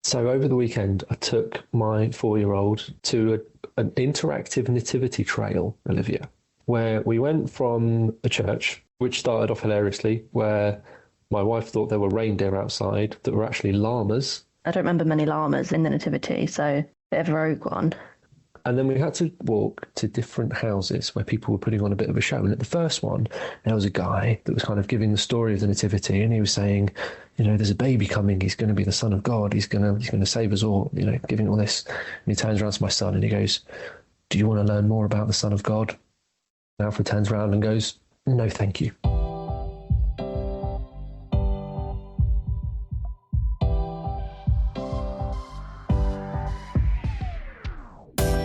So over the weekend, I took my 4-year-old to an interactive nativity trail, Olivia, where we went from a church, which started off hilariously, where my wife thought there were reindeer outside that were actually llamas. I don't remember many llamas in the Nativity, so bit of a rogue one. And then we had to walk to different houses where people were putting on a bit of a show. And at the first one, there was a guy that was kind of giving the story of the Nativity, and he was saying, there's a baby coming. He's going to be the Son of God. He's going to save us all. Giving all this. And he turns around to my son and he goes, "Do you want to learn more about the Son of God?" And Alfred turns around and goes, "No, thank you."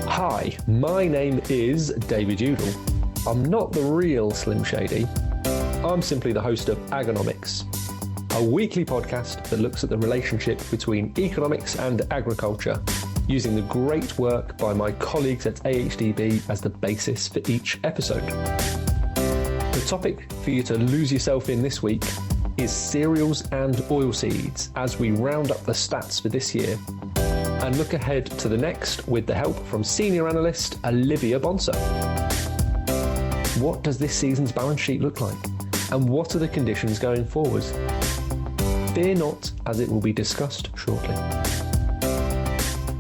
Hi, my name is David Udall. I'm not the real Slim Shady. I'm simply the host of Agonomics, a weekly podcast that looks at the relationship between economics and agriculture, using the great work by my colleagues at AHDB as the basis for each episode. The topic for you to lose yourself in this week is cereals and oilseeds as we round up the stats for this year and look ahead to the next with the help from senior analyst Olivia Bonser. What does this season's balance sheet look like? And what are the conditions going forward? Fear not, as it will be discussed shortly.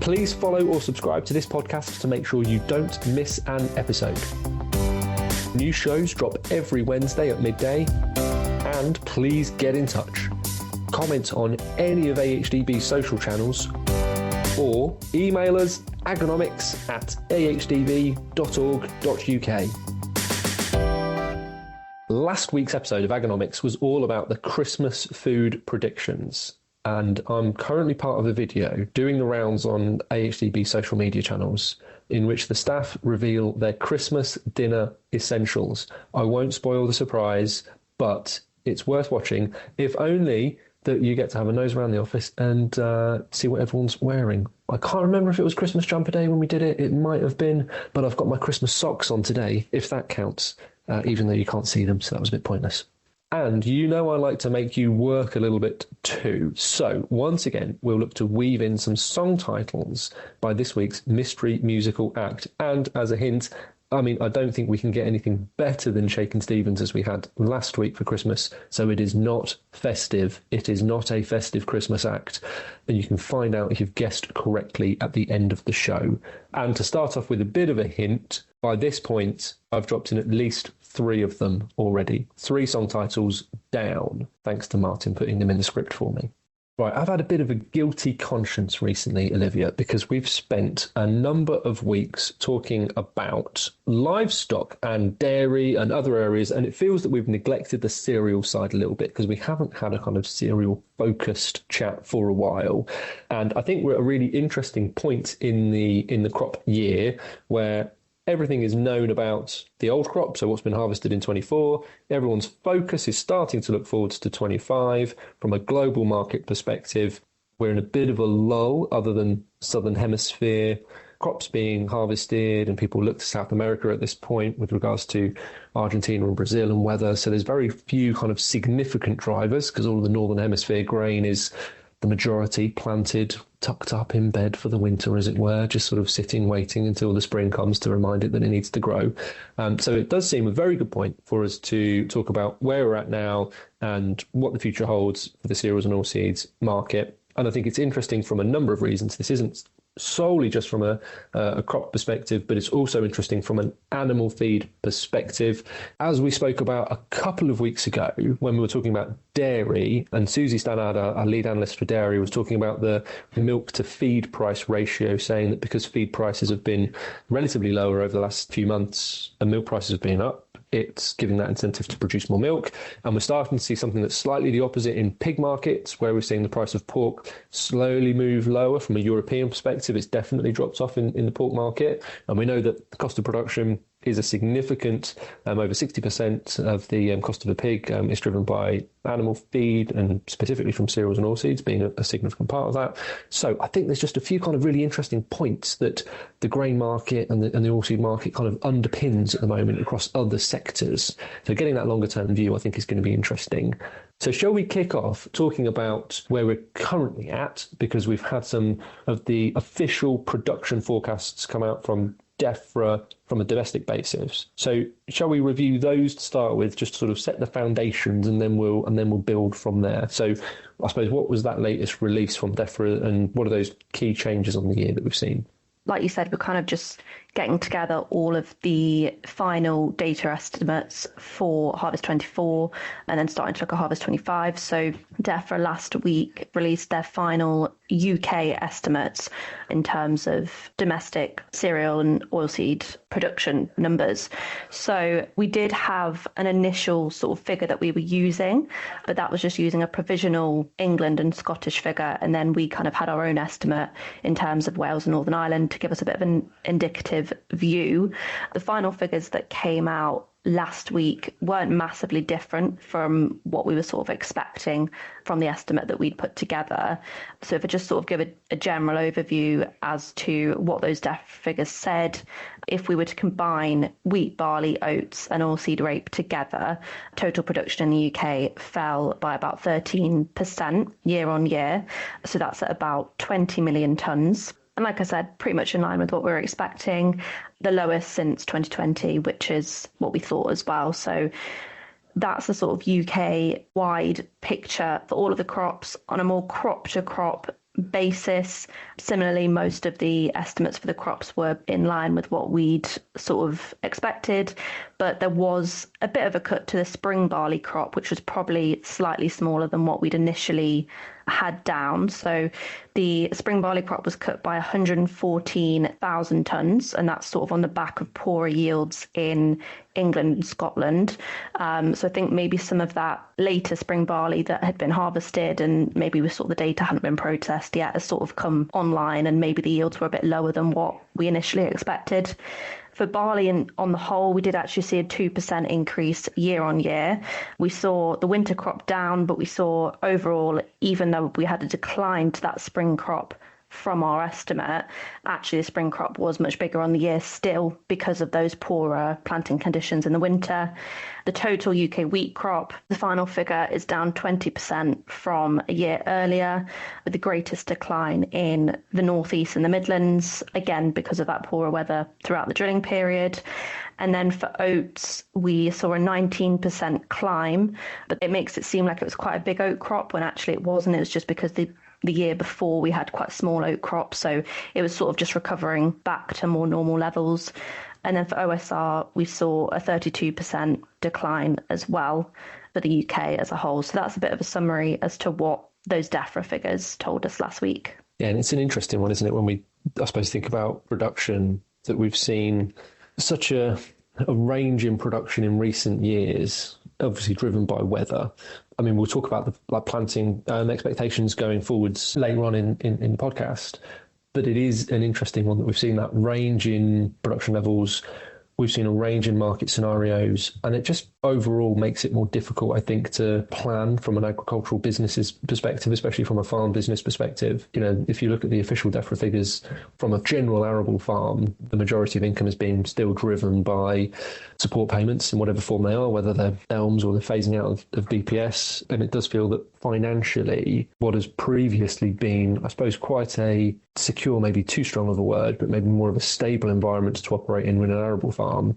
Please follow or subscribe to this podcast to make sure you don't miss an episode. New shows drop every Wednesday at midday, and please get in touch. Comment on any of AHDB's social channels or email us agonomics@ahdb.org.uk. Last week's episode of Agonomics was all about the Christmas food predictions, and I'm currently part of a video doing the rounds on AHDB social media channels in which the staff reveal their Christmas dinner essentials. I won't spoil the surprise, but it's worth watching, if only that you get to have a nose around the office and see what everyone's wearing. I can't remember if it was Christmas jumper day when we did it. It might have been, but I've got my Christmas socks on today, if that counts, even though you can't see them, so that was a bit pointless. And I like to make you work a little bit too. So once again, we'll look to weave in some song titles by this week's mystery musical act. And as a hint, I don't think we can get anything better than Shakin' Stevens as we had last week for Christmas. So it is not festive. It is not a festive Christmas act. And you can find out if you've guessed correctly at the end of the show. And to start off with a bit of a hint, by this point, I've dropped in at least 3 of them already. 3 song titles down, thanks to Martin putting them in the script for me. Right, I've had a bit of a guilty conscience recently, Olivia, because we've spent a number of weeks talking about livestock and dairy and other areas, and it feels that we've neglected the cereal side a little bit because we haven't had a kind of cereal-focused chat for a while. And I think we're at a really interesting point in the crop year where everything is known about the old crop, so what's been harvested in 24. Everyone's focus is starting to look forwards to 25. From a global market perspective, we're in a bit of a lull other than Southern Hemisphere crops being harvested, and people look to South America at this point with regards to Argentina and Brazil and weather. So there's very few kind of significant drivers because all of the Northern Hemisphere grain is the majority planted, tucked up in bed for the winter, as it were, just sort of sitting, waiting until the spring comes to remind it that it needs to grow. So it does seem a very good point for us to talk about where we're at now and what the future holds for the cereals and oilseeds market. And I think it's interesting from a number of reasons. This isn't solely just from a crop perspective, but it's also interesting from an animal feed perspective. As we spoke about a couple of weeks ago when we were talking about dairy, and Susie Stannard, our lead analyst for dairy, was talking about the milk to feed price ratio, saying that because feed prices have been relatively lower over the last few months and milk prices have been up, it's giving that incentive to produce more milk. And we're starting to see something that's slightly the opposite in pig markets, where we're seeing the price of pork slowly move lower. From a European perspective, it's definitely dropped off in the pork market. And we know that the cost of production is a significant, over 60% of the cost of a pig is driven by animal feed, and specifically from cereals and oilseeds being a significant part of that. So I think there's just a few kind of really interesting points that the grain market and the oilseed market kind of underpins at the moment across other sectors. So getting that longer term view, I think, is going to be interesting. So shall we kick off talking about where we're currently at, because we've had some of the official production forecasts come out from Defra from a domestic basis. So shall we review those to start with, just to sort of set the foundations, and then we'll build from there. So I suppose, what was that latest release from Defra, and what are those key changes on the year that we've seen? Like you said, we're kind of just getting together all of the final data estimates for Harvest 24 and then starting to look at Harvest 25. So Defra last week released their final UK estimates in terms of domestic cereal and oilseed production numbers. So we did have an initial sort of figure that we were using, but that was just using a provisional England and Scottish figure. And then we kind of had our own estimate in terms of Wales and Northern Ireland to give us a bit of an indicative view. The final figures that came out last week weren't massively different from what we were sort of expecting from the estimate that we'd put together. So if I just sort of give a general overview as to what those DEF figures said, if we were to combine wheat, barley, oats and oilseed rape together, total production in the UK fell by about 13% year on year. So that's at about 20 million tonnes. And like I said, pretty much in line with what we were expecting, the lowest since 2020, which is what we thought as well. So that's the sort of UK-wide picture for all of the crops on a more crop-to-crop basis. Similarly, most of the estimates for the crops were in line with what we'd sort of expected, but there was a bit of a cut to the spring barley crop, which was probably slightly smaller than what we'd initially had down. So the spring barley crop was cut by 114,000 tonnes, and that's sort of on the back of poorer yields in England and Scotland. So I think maybe some of that later spring barley that had been harvested and maybe we sort of the data hadn't been processed yet has sort of come online, and maybe the yields were a bit lower than what we initially expected. For barley on the whole, we did actually see a 2% increase year on year. We saw the winter crop down, but we saw overall, even though we had a decline to that spring crop from our estimate, actually the spring crop was much bigger on the year still because of those poorer planting conditions in the winter. The total UK wheat crop, the final figure, is down 20% from a year earlier, with the greatest decline in the northeast and the Midlands, again because of that poorer weather throughout the drilling period. And then for oats, we saw a 19% climb, but it makes it seem like it was quite a big oat crop when actually it wasn't. It was just because the year before we had quite a small oat crop, so it was sort of just recovering back to more normal levels. And then for OSR, we saw a 32% decline as well for the UK as a whole. So that's a bit of a summary as to what those DEFRA figures told us last week. Yeah, and it's an interesting one, isn't it, when we, I suppose, think about production, that we've seen such a range in production in recent years, obviously driven by weather. I mean, we'll talk about the planting expectations going forwards later on in the podcast, but it is an interesting one that we've seen that range in production levels. We've seen a range in market scenarios, and it just overall makes it more difficult, I think, to plan from an agricultural business's perspective, especially from a farm business perspective. You know, if you look at the official Defra figures from a general arable farm, the majority of income is being still driven by support payments in whatever form they are, whether they're ELMs or they're phasing out of BPS. And it does feel that financially, what has previously been, I suppose, quite a secure, maybe too strong of a word, but maybe more of a stable environment to operate in an arable farm,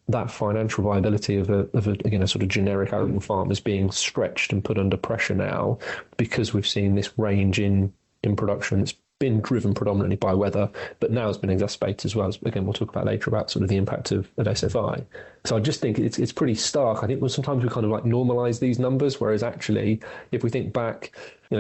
that financial viability of a again, a sort of generic arable farm is being stretched and put under pressure now, because we've seen this range in production that's been driven predominantly by weather, but now has been exacerbated as well. As, again, we'll talk about later about sort of the impact of SFI. So I just think it's pretty stark. I think sometimes we kind of like normalize these numbers, whereas actually, if we think back,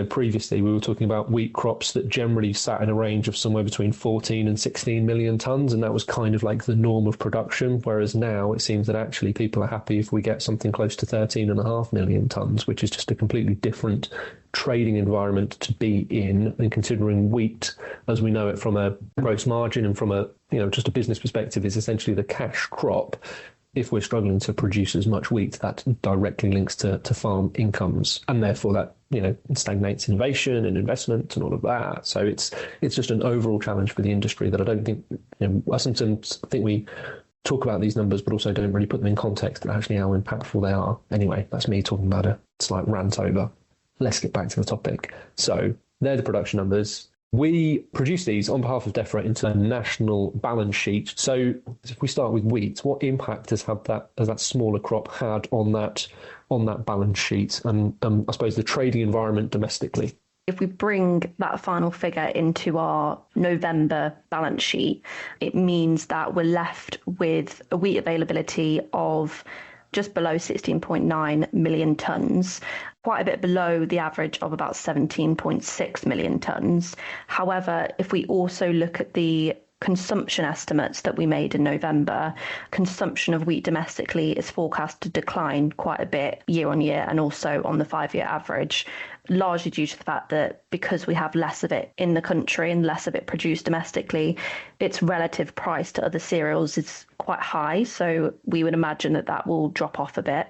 previously we were talking about wheat crops that generally sat in a range of somewhere between 14 and 16 million tons, and that was kind of like the norm of production. Whereas now it seems that actually people are happy if we get something close to 13.5 million tons, which is just a completely different trading environment to be in. And considering wheat, as we know it from a gross margin and from a just a business perspective, is essentially the cash crop. If we're struggling to produce as much wheat, that directly links to farm incomes, and therefore that stagnates innovation and investment and all of that. So it's just an overall challenge for the industry that I don't think I sometimes think we talk about these numbers, but also don't really put them in context and actually how impactful they are. Anyway, that's me talking about a slight rant over. Let's get back to the topic. So they're the production numbers. We produce these on behalf of Defra into a national balance sheet. So if we start with wheat, what impact has that smaller crop had on that balance sheet and I suppose the trading environment domestically? If we bring that final figure into our November balance sheet, it means that we're left with a wheat availability of just below 16.9 million tonnes, quite a bit below the average of about 17.6 million tonnes. However, if we also look at the consumption estimates that we made in November, consumption of wheat domestically is forecast to decline quite a bit year on year and also on the 5-year average, largely due to the fact that because we have less of it in the country and less of it produced domestically, its relative price to other cereals is quite high. So we would imagine that will drop off a bit.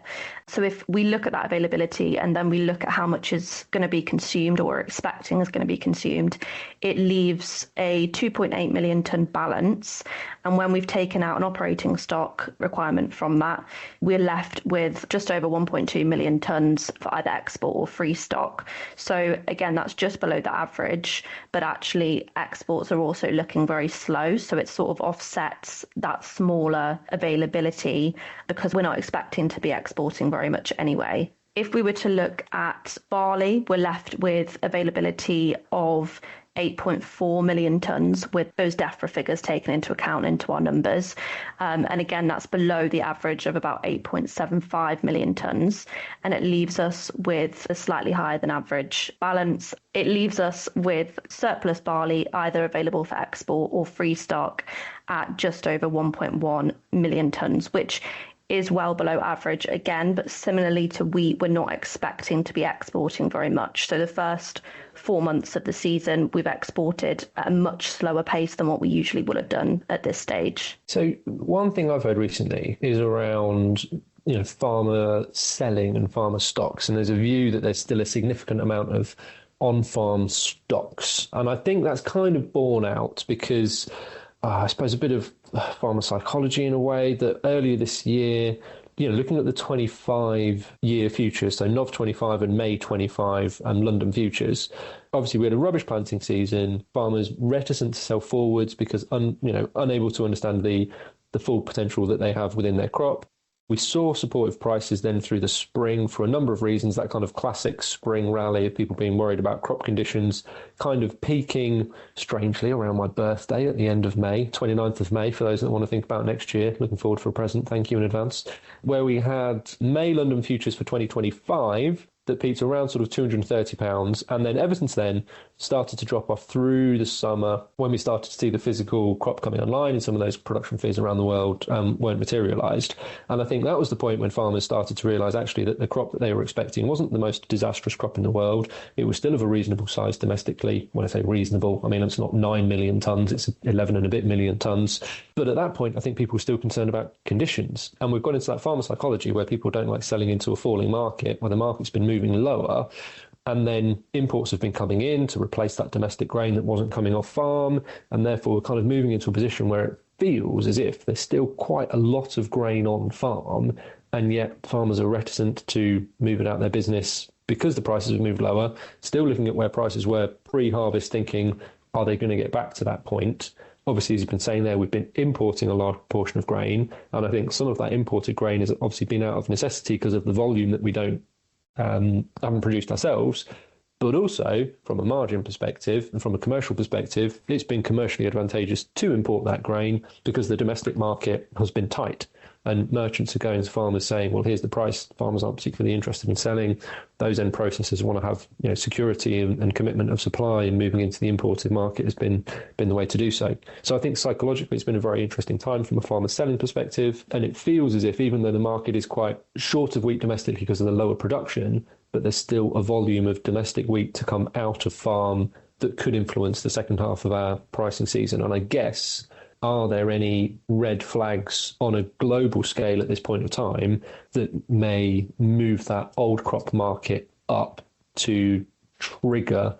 So if we look at that availability and then we look at how much is going to be consumed or we're expecting is going to be consumed, it leaves a 2.8 million tonne balance. And when we've taken out an operating stock requirement from that, we're left with just over 1.2 million tonnes for either export or free stock. So again, that's just below the average, but actually exports are also looking very slow. So it sort of offsets that smaller availability because we're not expecting to be exporting very much anyway. If we were to look at barley, we're left with availability of 8.4 million tonnes with those Defra figures taken into account into our numbers. And again, that's below the average of about 8.75 million tonnes. And it leaves us with a slightly higher than average balance. It leaves us with surplus barley either available for export or free stock at just over 1.1 million tonnes, which is well below average again, but similarly to wheat, we're not expecting to be exporting very much. So the first 4 months of the season, we've exported at a much slower pace than what we usually would have done at this stage. So one thing I've heard recently is around farmer selling and farmer stocks, and there's a view that there's still a significant amount of on-farm stocks. And I think that's kind of borne out because I suppose a bit of farmer psychology in a way that earlier this year, looking at the 25-year futures, so NOV 25 and May 25 and London futures, obviously we had a rubbish planting season, farmers reticent to sell forwards because unable to understand the full potential that they have within their crop. We saw supportive prices then through the spring for a number of reasons, that kind of classic spring rally of people being worried about crop conditions, kind of peaking strangely around my birthday at the end of May, 29th of May, for those that want to think about next year. Looking forward for a present. Thank you in advance. Where we had May London futures for 2025 that peaked around sort of £230, and then ever since then started to drop off through the summer when we started to see the physical crop coming online and some of those production fees around the world weren't materialised. And I think that was the point when farmers started to realise actually that the crop that they were expecting wasn't the most disastrous crop in the world. It was still of a reasonable size domestically. When I say reasonable, I mean it's not 9 million tonnes, it's 11 and a bit million tonnes. But at that point, I think people were still concerned about conditions. And we've got into that farmer psychology where people don't like selling into a falling market, where the market's been moving lower, and then imports have been coming in to replace that domestic grain that wasn't coming off farm, and therefore we're kind of moving into a position where it feels as if there's still quite a lot of grain on farm, and yet farmers are reticent to move it out their business because the prices have moved lower, still looking at where prices were pre-harvest thinking, are they going to get back to that point? Obviously, as you've been saying there, we've been importing a large portion of grain, and I think some of that imported grain has obviously been out of necessity because of the volume that we haven't produced ourselves, but also from a margin perspective and from a commercial perspective, it's been commercially advantageous to import that grain because the domestic market has been tight. and merchants are going to farmers saying, well, here's the price. Farmers aren't particularly interested in selling. Those end processors want to have security and commitment of supply, and moving into the imported market has been the way to do so. So I think psychologically it's been a very interesting time from a farmer selling perspective, and it feels as if even though the market is quite short of wheat domestically because of the lower production, but there's still a volume of domestic wheat to come out of farm that could influence the second half of our pricing season. And I guess, are there any red flags on a global scale at this point of time that may move that old crop market up to trigger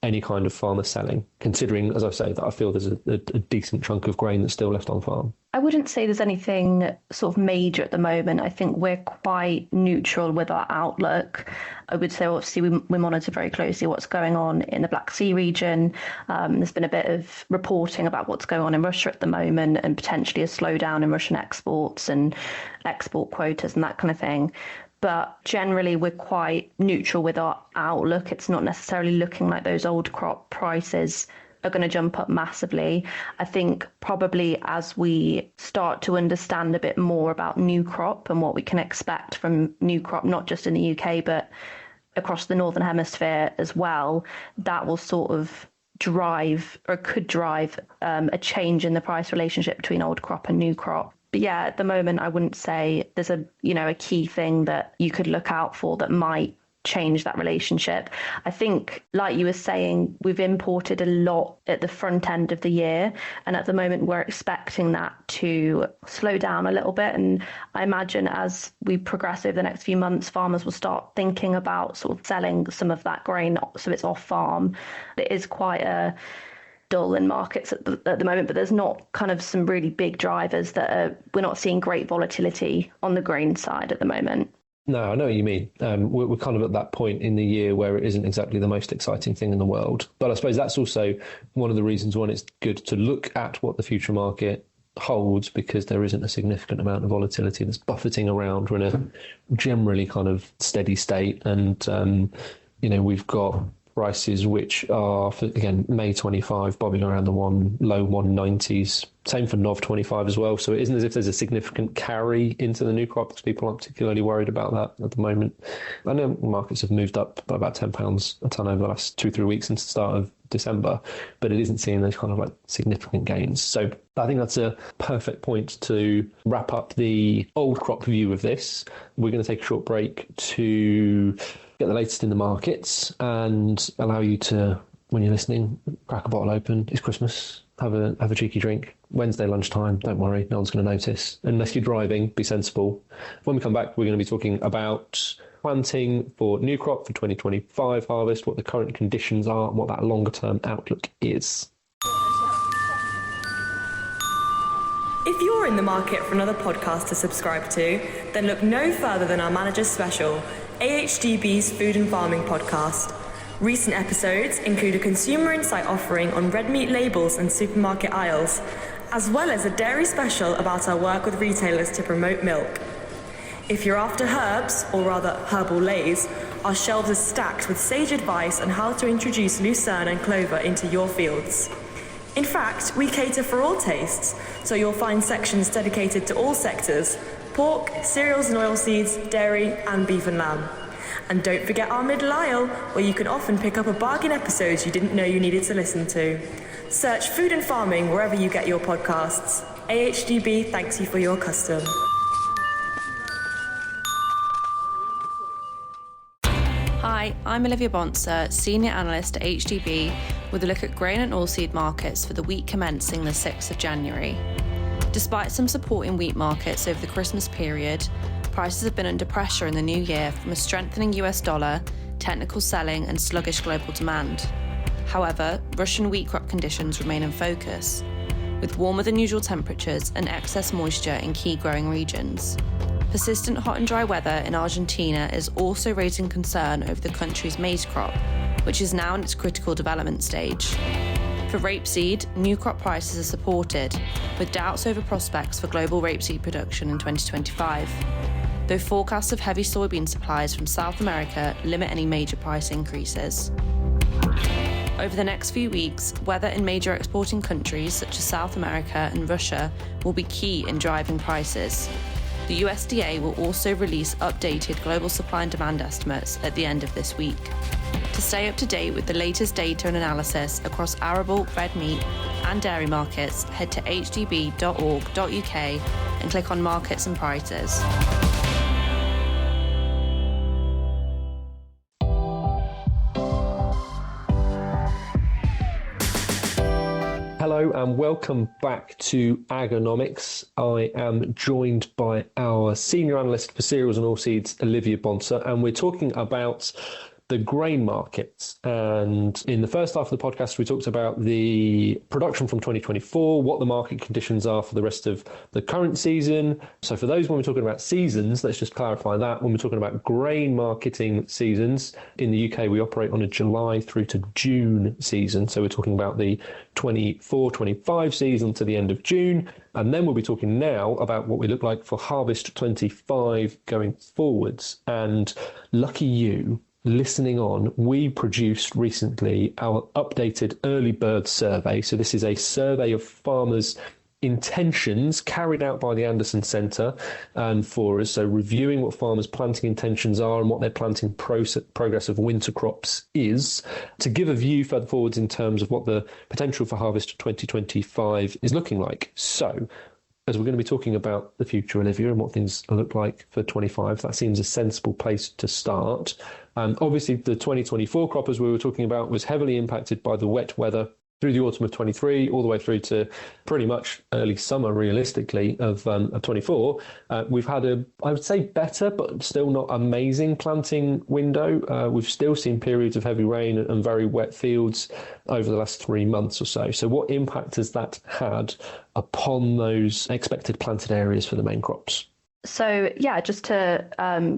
any kind of farmer selling, considering, as I say, that I feel there's a decent chunk of grain that's still left on farm? I wouldn't say there's anything sort of major at the moment. I think we're quite neutral with our outlook. I would say, obviously, we monitor very closely what's going on in the Black Sea region. There's been a bit of reporting about what's going on in Russia at the moment, and potentially a slowdown in Russian exports and export quotas and that kind of thing. But generally, we're quite neutral with our outlook. It's not necessarily looking like those old crop prices are going to jump up massively. I think probably as we start to understand a bit more about new crop and what we can expect from new crop, not just in the UK, but across the Northern Hemisphere as well, that will sort of drive, or could drive, a change in the price relationship between old crop and new crop. But yeah, at the moment, I wouldn't say there's a key thing that you could look out for that might change that relationship. I think, like you were saying, we've imported a lot at the front end of the year, and at the moment we're expecting that to slow down a little bit. And I imagine as we progress over the next few months, farmers will start thinking about sort of selling some of that grain so it's off farm. It is quite a dull in markets at the moment, but there's not kind of some really big drivers we're not seeing great volatility on the grain side at the moment. No, I know what you mean. We're kind of at that point in the year where it isn't exactly the most exciting thing in the world. But I suppose that's also one of the reasons why it's good to look at what the future market holds, because there isn't a significant amount of volatility that's buffeting around. We're in a generally kind of steady state. And, we've got prices which are, again, May 25, bobbing around the low 190s. Same for Nov 25 as well. So it isn't as if there's a significant carry into the new crop, because people aren't particularly worried about that at the moment. I know markets have moved up by about £10 a tonne over the last 2-3 weeks since the start of December, but it isn't seeing those kind of like significant gains. So I think that's a perfect point to wrap up the old crop view of this. We're going to take a short break to get the latest in the markets and allow you to, when you're listening, crack a bottle open. It's Christmas. Have a cheeky drink. Wednesday lunchtime, don't worry, no one's going to notice. Unless you're driving, be sensible. When we come back, we're going to be talking about planting for new crop for 2025 harvest, what the current conditions are, and what that longer term outlook is. If you're in the market for another podcast to subscribe to, then look no further than our Manager's Special, AHDB's Food and Farming podcast. Recent episodes include a consumer insight offering on red meat labels and supermarket aisles, as well as a dairy special about our work with retailers to promote milk. If you're after herbs, or rather herbal lays, our shelves are stacked with sage advice on how to introduce lucerne and clover into your fields. In fact, we cater for all tastes, so you'll find sections dedicated to all sectors: pork, cereals and oilseeds, dairy and beef and lamb. And don't forget our middle aisle, where you can often pick up a bargain episode you didn't know you needed to listen to. Search Food and Farming wherever you get your podcasts. AHDB thanks you for your custom. Hi, I'm Olivia Bonser, Senior Analyst at AHDB, with a look at grain and oilseed markets for the week commencing the 6th of January. Despite some support in wheat markets over the Christmas period, prices have been under pressure in the new year from a strengthening US dollar, technical selling and sluggish global demand. However, Russian wheat crop conditions remain in focus, with warmer than usual temperatures and excess moisture in key growing regions. Persistent hot and dry weather in Argentina is also raising concern over the country's maize crop, which is now in its critical development stage. For rapeseed, new crop prices are supported, with doubts over prospects for global rapeseed production in 2025, though forecasts of heavy soybean supplies from South America limit any major price increases. Over the next few weeks, weather in major exporting countries such as South America and Russia will be key in driving prices. The USDA will also release updated global supply and demand estimates at the end of this week. To stay up to date with the latest data and analysis across arable, red meat and dairy markets, head to hdb.org.uk and click on Markets and Prices. Hello and welcome back to Agonomics. I am joined by our senior analyst for cereals and oilseeds, Olivia Bonser, and we're talking about the grain markets. And in the first half of the podcast, we talked about the production from 2024, what the market conditions are for the rest of the current season. So for those, when we're talking about seasons, let's just clarify that. When we're talking about grain marketing seasons, in the UK, we operate on a July through to June season. So we're talking about the 24-25 season to the end of June. And then we'll be talking now about what we look like for harvest 25 going forwards. And lucky you, listening on, we produced recently our updated early bird survey. So this is a survey of farmers' intentions carried out by the Anderson Centre and for us. So reviewing what farmers' planting intentions are and what their planting progress of winter crops is, to give a view further forwards in terms of what the potential for harvest 2025 is looking like. So as we're going to be talking about the future, Olivia, and what things look like for 25, that seems a sensible place to start. Obviously, the 2024 crop, as we were talking about, was heavily impacted by the wet weather through the autumn of 23, all the way through to pretty much early summer, realistically, of 24. We've had I would say better, but still not amazing planting window. We've still seen periods of heavy rain and very wet fields over the last 3 months or so. So what impact has that had upon those expected planted areas for the main crops? So, yeah, just to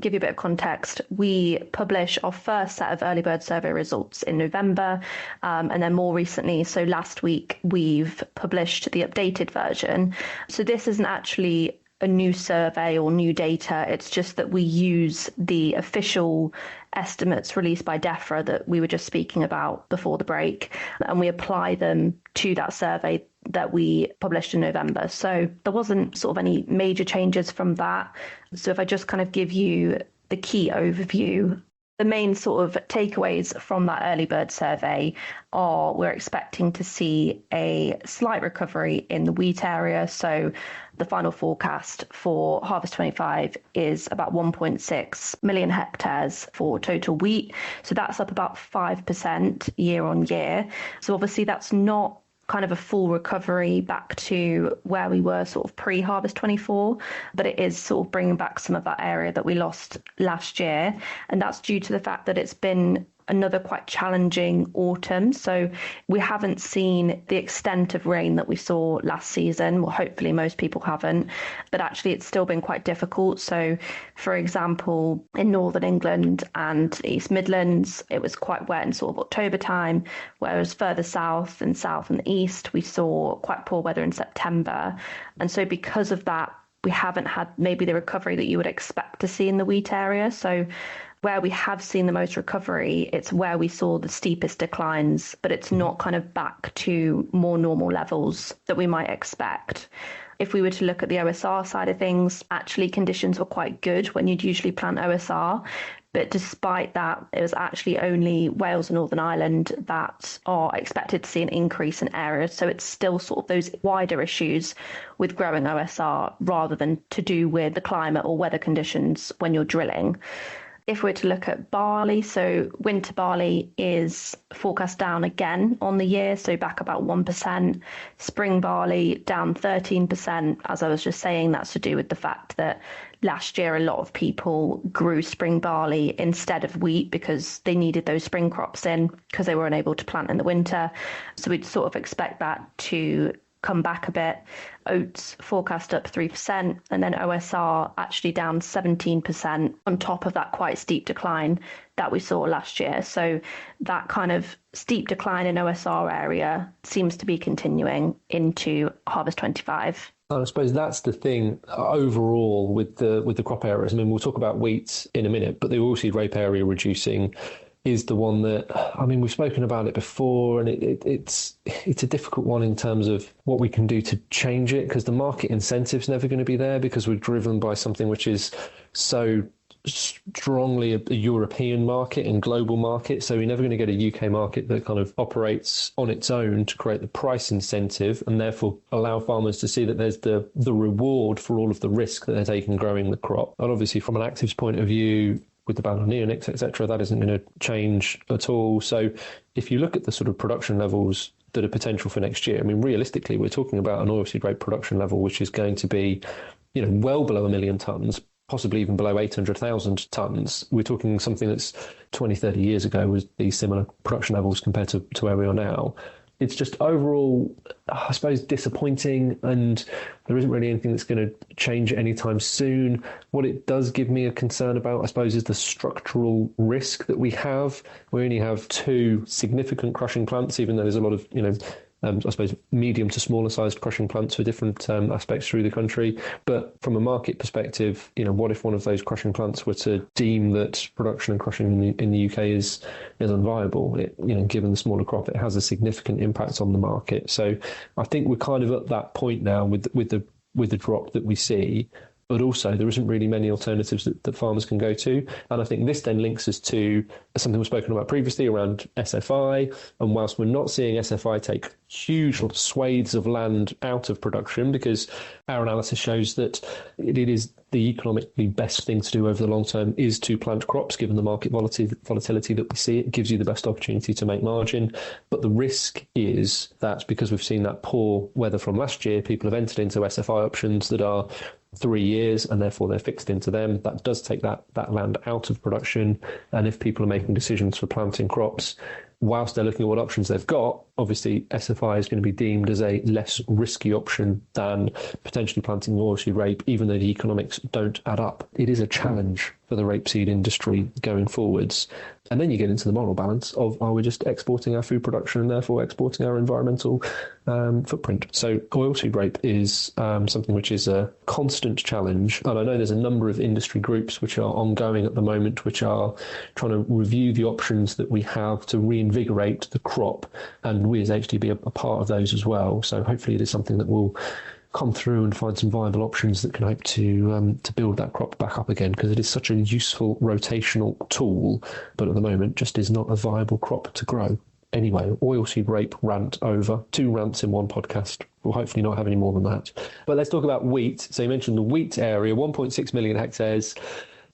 give you a bit of context, we publish our first set of early bird survey results in November. And then more recently, so last week, we've published the updated version. So this isn't actually a new survey or new data. It's just that we use the official estimates released by Defra that we were just speaking about before the break, and we apply them to that survey that we published in November. So there wasn't sort of any major changes from that. So if I just kind of give you the key overview, the main sort of takeaways from that early bird survey are we're expecting to see a slight recovery in the wheat area. So the final forecast for harvest 25 is about 1.6 million hectares for total wheat. So that's up about 5% year on year. So obviously that's not kind of a full recovery back to where we were sort of pre-harvest 24, but it is sort of bringing back some of that area that we lost last year. And that's due to the fact that it's been another quite challenging autumn. So we haven't seen the extent of rain that we saw last season. Well, hopefully most people haven't, but actually it's still been quite difficult. So for example, in Northern England and East Midlands, it was quite wet in sort of October time, whereas further south and the east, we saw quite poor weather in September. And so because of that, we haven't had maybe the recovery that you would expect to see in the wheat area. So where we have seen the most recovery, it's where we saw the steepest declines, but it's not kind of back to more normal levels that we might expect. If we were to look at the OSR side of things, actually conditions were quite good when you'd usually plant OSR. But despite that, it was actually only Wales and Northern Ireland that are expected to see an increase in areas. So it's still sort of those wider issues with growing OSR rather than to do with the climate or weather conditions when you're drilling. If we're to look at barley, so winter barley is forecast down again on the year, so back about 1%. Spring barley down 13%. As I was just saying, that's to do with the fact that last year a lot of people grew spring barley instead of wheat because they needed those spring crops in because they were unable to plant in the winter. So we'd sort of expect that to come back a bit. Oats forecast up 3%, and then OSR actually down 17% on top of that quite steep decline that we saw last year. So that kind of steep decline in OSR area seems to be continuing into harvest 25. I suppose that's the thing overall with the crop areas. I mean, we'll talk about wheat in a minute, but the oilseed rape area reducing is the one that, I mean, we've spoken about it before, and it's a difficult one in terms of what we can do to change it, because the market incentive's never going to be there, because we're driven by something which is so strongly a European market and global market. So we're never going to get a UK market that kind of operates on its own to create the price incentive and therefore allow farmers to see that there's the reward for all of the risk that they're taking growing the crop. And obviously from an actives point of view, with the ban on neonics, etc., that isn't going to change at all. So if you look at the sort of production levels that are potential for next year, I mean, realistically, we're talking about an oilseed rape production level which is going to be, well below 1 million tonnes, possibly even below 800,000 tonnes. We're talking something that's 20, 30 years ago was these similar production levels compared to where we are now. It's just overall, I suppose, disappointing, and there isn't really anything that's going to change anytime soon. What it does give me a concern about, I suppose, is the structural risk that we have. We only have 2 significant crushing plants, even though there's a lot of, I suppose, medium to smaller sized crushing plants for different aspects through the country. But from a market perspective, what if one of those crushing plants were to deem that production and crushing in the UK is unviable? Given the smaller crop, it has a significant impact on the market. So I think we're kind of at that point now with the drop that we see. But also there isn't really many alternatives that farmers can go to. And I think this then links us to something we've spoken about previously around SFI. And whilst we're not seeing SFI take huge swathes of land out of production, because our analysis shows that it is the economically best thing to do over the long term is to plant crops, given the market volatility that we see. It gives you the best opportunity to make margin. But the risk is that because we've seen that poor weather from last year, people have entered into SFI options that are 3 years, and therefore they're fixed into them. That does take that land out of production. And if people are making decisions for planting crops, whilst they're looking at what options they've got, obviously SFI is going to be deemed as a less risky option than potentially planting oilseed rape, even though the economics don't add up. It is a challenge for the rapeseed industry going forwards. And then you get into the moral balance of, are we just exporting our food production and therefore exporting our environmental footprint? So oilseed rape is something which is a constant challenge. And I know there's a number of industry groups which are ongoing at the moment, which are trying to review the options that we have to reinvigorate the crop. And we as HDB are a part of those as well. So hopefully it is something that will come through and find some viable options that can hope to build that crop back up again, because it is such a useful rotational tool, but at the moment just is not a viable crop to grow. Anyway, oilseed rape rant over. 2 rants in one podcast. We'll hopefully not have any more than that. But let's talk about wheat. So you mentioned the wheat area, 1.6 million hectares.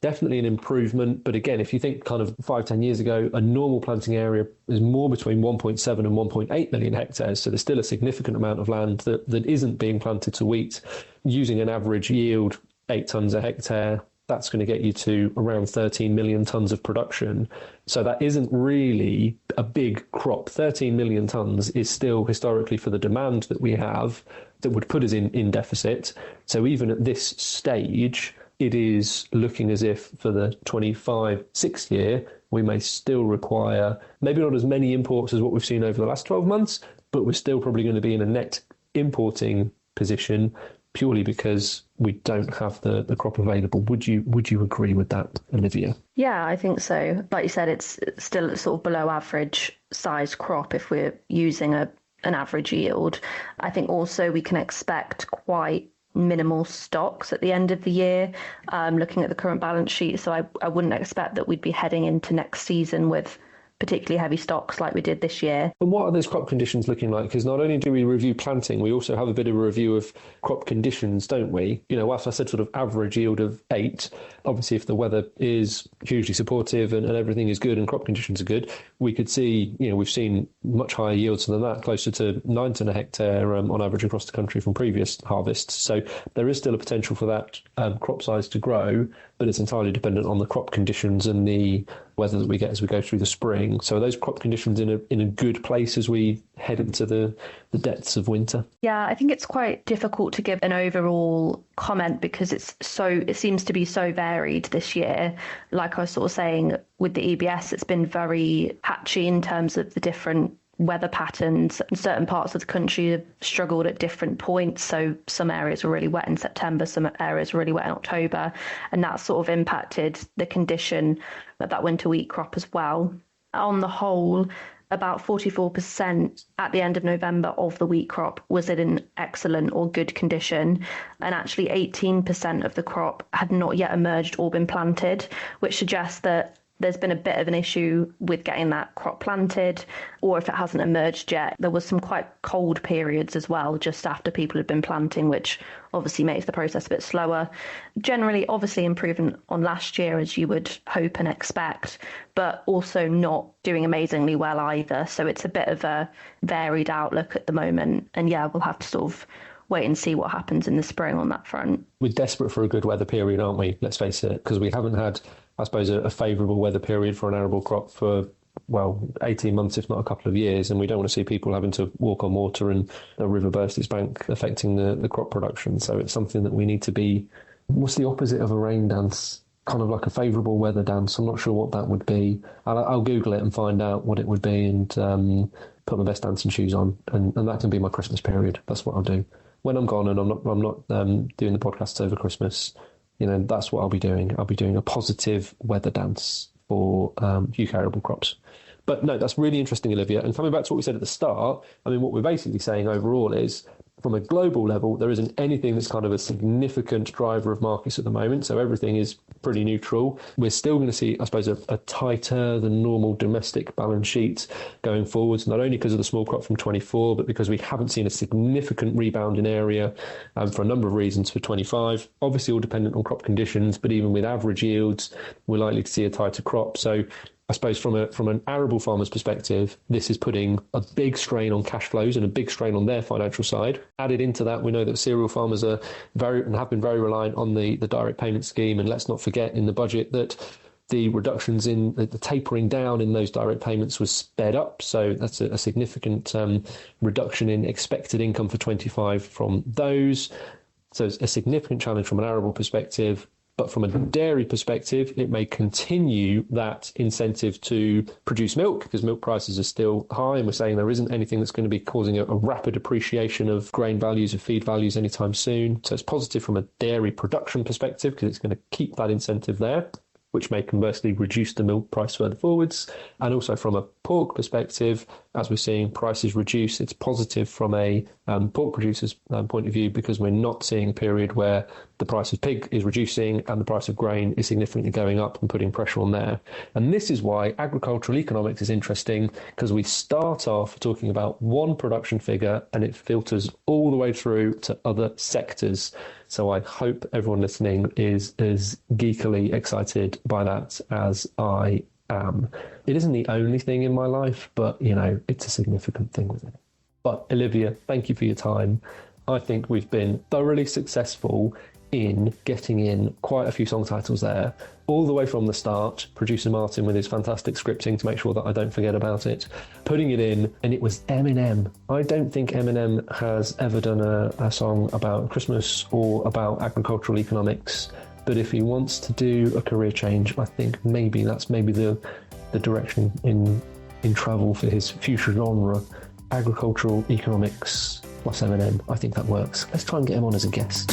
Definitely an improvement. But again, if you think kind of 5-10 years ago, a normal planting area is more between 1.7 and 1.8 million hectares. So there's still a significant amount of land that isn't being planted to wheat. Using an average yield, 8 tonnes a hectare, that's going to get you to around 13 million tonnes of production. So that isn't really a big crop. 13 million tonnes is still historically, for the demand that we have, that would put us in deficit. So even at this stage, it is looking as if for the 25-6 year, we may still require maybe not as many imports as what we've seen over the last 12 months, but we're still probably going to be in a net importing position purely because we don't have the crop available. Would you agree with that, Olivia? Yeah, I think so. Like you said, it's still a sort of below average size crop if we're using an average yield. I think also we can expect quite minimal stocks at the end of the year, looking at the current balance sheet. So I wouldn't expect that we'd be heading into next season with particularly heavy stocks like we did this year. And what are those crop conditions looking like? Because not only do we review planting, we also have a bit of a review of crop conditions, don't we? Whilst I said sort of average yield of 8, obviously if the weather is hugely supportive and everything is good and crop conditions are good, we could see, we've seen much higher yields than that, closer to 9 tonne a hectare on average across the country from previous harvests. So there is still a potential for that crop size to grow, but it's entirely dependent on the crop conditions and the weather that we get as we go through the spring. So are those crop conditions in a good place as we head into the depths of winter? Yeah, I think it's quite difficult to give an overall comment because it seems to be so varied this year. Like I was sort of saying with the EBS, it's been very patchy in terms of the different weather patterns. Certain parts of the country have struggled at different points. So some areas were really wet in September, some areas were really wet in October, and that sort of impacted the condition of that winter wheat crop as well. on the whole, about 44% at the end of November of the wheat crop was in excellent or good condition. And actually 18% of the crop had not yet emerged or been planted, which suggests that there's been a bit of an issue with getting that crop planted, or if it hasn't emerged yet, there was some quite cold periods as well just after people had been planting, which obviously makes the process a bit slower. Generally, obviously improving on last year, as you would hope and expect, but also not doing amazingly well either. So it's a bit of a varied outlook at the moment. And yeah, we'll have to sort of wait and see what happens in the spring on that front. We're desperate for a good weather period, aren't we? Let's face it, because we haven't had, I suppose, a favourable weather period for an arable crop for, 18 months, if not a couple of years. And we don't want to see people having to walk on water and a river burst its bank, affecting the crop production. So it's something that we need to be, what's the opposite of a rain dance? Kind of like a favourable weather dance. I'm not sure what that would be. I'll Google it and find out what it would be and put my best dancing shoes on. And that can be my Christmas period. That's what I'll do. When I'm gone and I'm not doing the podcasts over Christmas, that's what I'll be doing. I'll be doing a positive weather dance for UK arable crops. But no, that's really interesting, Olivia. And coming back to what we said at the start, what we're basically saying overall is, from a global level, there isn't anything that's kind of a significant driver of markets at the moment. So everything is pretty neutral. We're still going to see, I suppose, a tighter than normal domestic balance sheet going forwards, not only because of the small crop from 24, but because we haven't seen a significant rebound in area for a number of reasons for 25. Obviously, all dependent on crop conditions, but even with average yields, we're likely to see a tighter crop. So I suppose from an arable farmer's perspective, this is putting a big strain on cash flows and a big strain on their financial side. Added into that, we know that cereal farmers are have been very reliant on the direct payment scheme. And let's not forget in the budget that the reductions in the tapering down in those direct payments was sped up. So that's a significant reduction in expected income for 25 from those. So it's a significant challenge from an arable perspective. But from a dairy perspective, it may continue that incentive to produce milk because milk prices are still high. And we're saying there isn't anything that's going to be causing a rapid appreciation of grain values, of feed values anytime soon. So it's positive from a dairy production perspective because it's going to keep that incentive there, which may conversely reduce the milk price further forwards. And also from a pork perspective, as we're seeing prices reduce, it's positive from a pork producer's point of view because we're not seeing a period where the price of pig is reducing and the price of grain is significantly going up and putting pressure on there. And this is why agricultural economics is interesting, because we start off talking about one production figure and it filters all the way through to other sectors. So I hope everyone listening is as geekily excited by that as I am. It isn't the only thing in my life, but, it's a significant thing with it. But Olivia, thank you for your time. I think we've been thoroughly successful in getting in quite a few song titles there, all the way from the start, producer Martin with his fantastic scripting to make sure that I don't forget about it, putting it in, and it was Eminem. I don't think Eminem has ever done a song about Christmas or about agricultural economics, but if he wants to do a career change, I think that's the direction in travel for his future genre, agricultural economics plus Eminem. I think that works. Let's try and get him on as a guest.